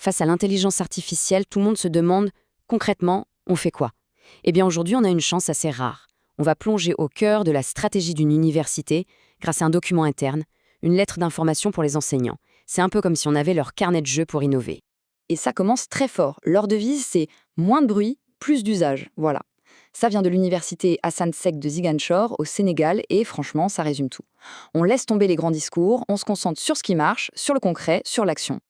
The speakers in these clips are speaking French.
face à l'intelligence artificielle, tout le monde se demande, concrètement, on fait quoi? Eh bien aujourd'hui, on a une chance assez rare. On va plonger au cœur de la stratégie d'une université grâce à un document interne, une lettre d'information pour les enseignants. C'est un peu comme si on avait leur carnet de jeu pour innover. Et ça commence très fort. Leur devise, c'est moins de bruit, plus d'usage. Voilà. Ça vient de l'université Hassan Sek de Ziguinchor au Sénégal et franchement, ça résume tout. On laisse tomber les grands discours, on se concentre sur ce qui marche, sur le concret, sur l'action.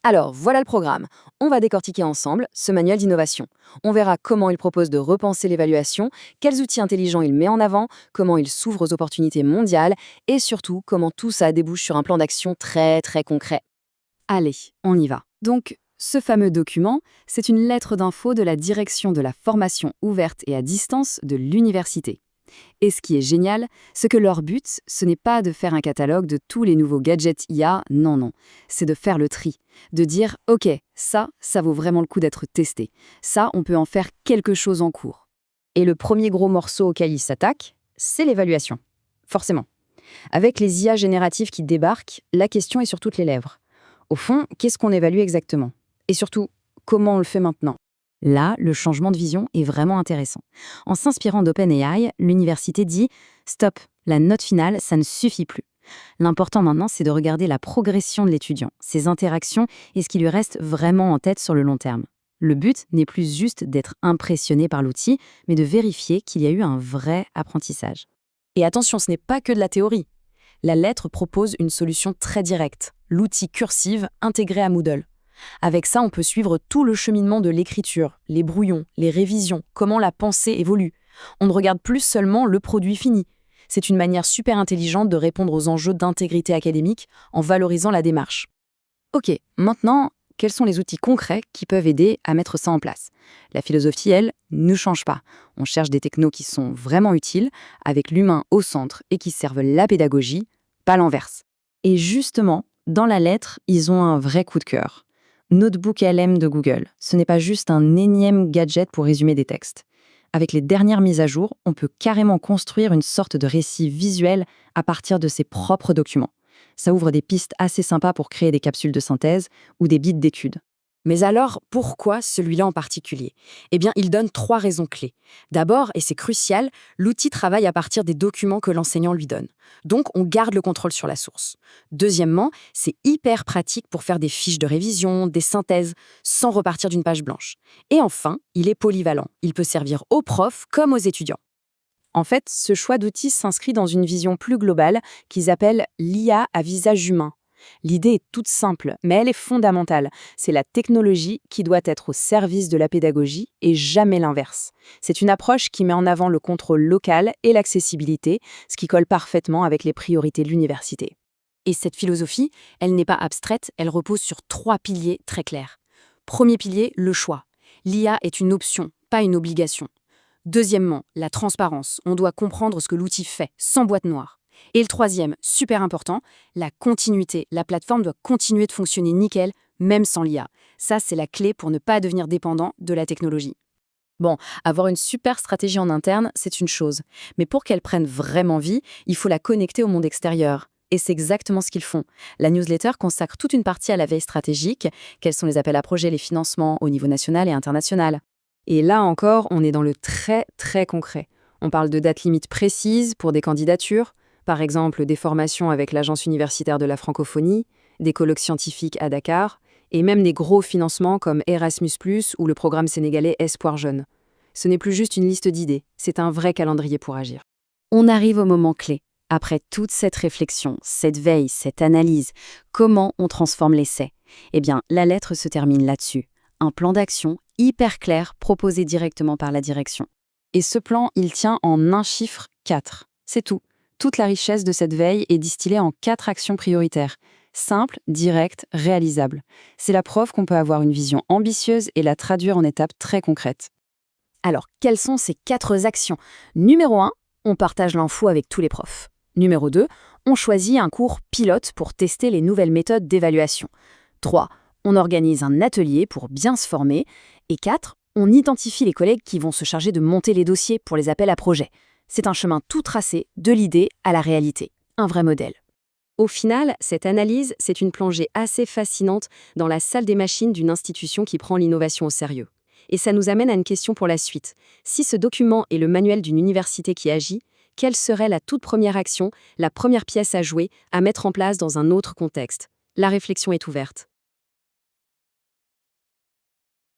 Alors, voilà le programme. On va décortiquer ensemble ce manuel d'innovation. On verra comment il propose de repenser l'évaluation, quels outils intelligents il met en avant, comment il s'ouvre aux opportunités mondiales et surtout comment tout ça débouche sur un plan d'action très très concret. Allez, on y va. Donc, ce fameux document, c'est une lettre d'info de la direction de la formation ouverte et à distance de l'université. Et ce qui est génial, c'est que leur but, ce n'est pas de faire un catalogue de tous les nouveaux gadgets IA, non. C'est de faire le tri, de dire « Ok, ça vaut vraiment le coup d'être testé. Ça, on peut en faire quelque chose en cours. » Et le premier gros morceau auquel ils s'attaquent, c'est l'évaluation. Forcément. Avec les IA génératives qui débarquent, la question est sur toutes les lèvres. Au fond, qu'est-ce qu'on évalue exactement? Et surtout, comment on le fait maintenant? Là, le changement de vision est vraiment intéressant. En s'inspirant d'OpenAI, l'université dit « Stop, la note finale, ça ne suffit plus. L'important maintenant, c'est de regarder la progression de l'étudiant, ses interactions et ce qui lui reste vraiment en tête sur le long terme. Le but n'est plus juste d'être impressionné par l'outil, mais de vérifier qu'il y a eu un vrai apprentissage. » Et attention, ce n'est pas que de la théorie. La lettre propose une solution très directe, l'outil Cursive intégré à Moodle. Avec ça, on peut suivre tout le cheminement de l'écriture, les brouillons, les révisions, comment la pensée évolue. On ne regarde plus seulement le produit fini. C'est une manière super intelligente de répondre aux enjeux d'intégrité académique en valorisant la démarche. Ok, maintenant, quels sont les outils concrets qui peuvent aider à mettre ça en place? La philosophie, elle, ne change pas. On cherche des technos qui sont vraiment utiles, avec l'humain au centre et qui servent la pédagogie, pas l'inverse. Et justement, dans la lettre, ils ont un vrai coup de cœur. Notebook LM de Google. Ce n'est pas juste un énième gadget pour résumer des textes. Avec les dernières mises à jour, on peut carrément construire une sorte de récit visuel à partir de ses propres documents. Ça ouvre des pistes assez sympas pour créer des capsules de synthèse ou des bits d'études. Mais alors, pourquoi celui-là en particulier? Eh bien, il donne 3 raisons clés. D'abord, et c'est crucial, l'outil travaille à partir des documents que l'enseignant lui donne. Donc, on garde le contrôle sur la source. Deuxièmement, c'est hyper pratique pour faire des fiches de révision, des synthèses, sans repartir d'une page blanche. Et enfin, il est polyvalent. Il peut servir aux profs comme aux étudiants. En fait, ce choix d'outil s'inscrit dans une vision plus globale qu'ils appellent l'IA à visage humain. L'idée est toute simple, mais elle est fondamentale. C'est la technologie qui doit être au service de la pédagogie et jamais l'inverse. C'est une approche qui met en avant le contrôle local et l'accessibilité, ce qui colle parfaitement avec les priorités de l'université. Et cette philosophie, elle n'est pas abstraite, elle repose sur 3 piliers très clairs. Premier pilier, le choix. L'IA est une option, pas une obligation. Deuxièmement, la transparence. On doit comprendre ce que l'outil fait, sans boîte noire. Et le troisième, super important, la continuité. La plateforme doit continuer de fonctionner nickel, même sans l'IA. Ça, c'est la clé pour ne pas devenir dépendant de la technologie. Bon, avoir une super stratégie en interne, c'est une chose. Mais pour qu'elle prenne vraiment vie, il faut la connecter au monde extérieur. Et c'est exactement ce qu'ils font. La newsletter consacre toute une partie à la veille stratégique. Quels sont les appels à projets, les financements au niveau national et international? Et là encore, on est dans le très, très concret. On parle de dates limites précises pour des candidatures, par exemple des formations avec l'Agence universitaire de la francophonie, des colloques scientifiques à Dakar, et même des gros financements comme Erasmus+, ou le programme sénégalais Espoir Jeune. Ce n'est plus juste une liste d'idées, c'est un vrai calendrier pour agir. On arrive au moment clé. Après toute cette réflexion, cette veille, cette analyse, comment on transforme l'essai? Eh bien, la lettre se termine là-dessus. Un plan d'action hyper clair proposé directement par la direction. Et ce plan, il tient en un chiffre 4. C'est tout. Toute la richesse de cette veille est distillée en 4 actions prioritaires. Simples, directes, réalisables. C'est la preuve qu'on peut avoir une vision ambitieuse et la traduire en étapes très concrètes. Alors, quelles sont ces 4 actions? Numéro 1, on partage l'info avec tous les profs. Numéro 2, on choisit un cours pilote pour tester les nouvelles méthodes d'évaluation. 3, on organise un atelier pour bien se former. Et 4, on identifie les collègues qui vont se charger de monter les dossiers pour les appels à projets. C'est un chemin tout tracé de l'idée à la réalité. Un vrai modèle. Au final, cette analyse, c'est une plongée assez fascinante dans la salle des machines d'une institution qui prend l'innovation au sérieux. Et ça nous amène à une question pour la suite. Si ce document est le manuel d'une université qui agit, quelle serait la toute première action, la première pièce à jouer, à mettre en place dans un autre contexte? La réflexion est ouverte.